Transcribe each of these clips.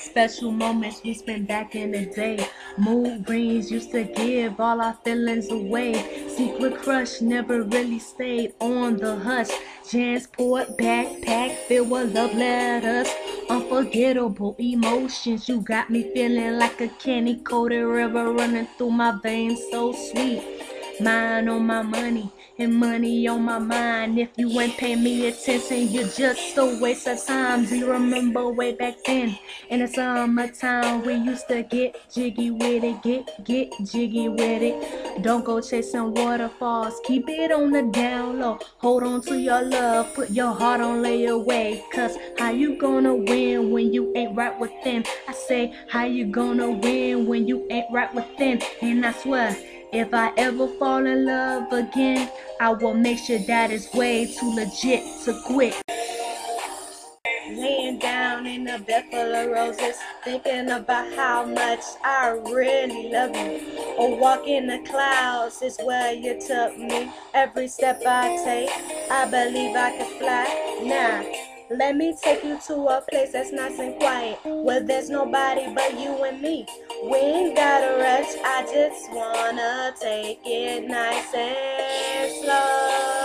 Special moments we spent back in the day. Mood rings used to give all our feelings away. Secret crush never really stayed on the hush. Jansport backpack filled with love letters. Unforgettable emotions. You got me feeling like a candy coated river running through my veins, so sweet. Mind on my money and money on my mind. If you ain't pay me attention, you're just a waste of time. Do you remember way back then in the summertime we used to get jiggy with it, get jiggy with it. Don't go chasing waterfalls, keep it on the down low. Hold on to your love, put your heart on layaway. Cause how you gonna win when you ain't right within? I say, how you gonna win when you ain't right within? And I swear, if I ever fall in love again, I will make sure that it's way too legit to quit. Laying down in a bed full of roses, thinking about how much I really love you. Or walk in the clouds is where you took me. Every step I take, I believe I can fly. Now, let me take you to a place that's nice and quiet, where there's nobody but you and me. We ain't gotta rush, I just wanna take it nice and slow.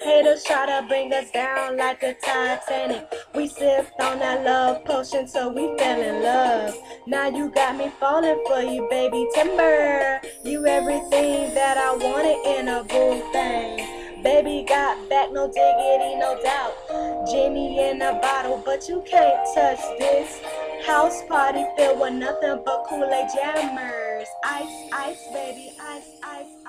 Haters try to bring us down like a Titanic. We sipped on that love potion till we fell in love. Now you got me falling for you, baby timber. You everything that I wanted in a boo thing. Baby got back, no diggity, no doubt. Genie in a bottle, but you can't touch this. House party filled with nothing but Kool-Aid jammers. Ice, ice, baby, ice, ice.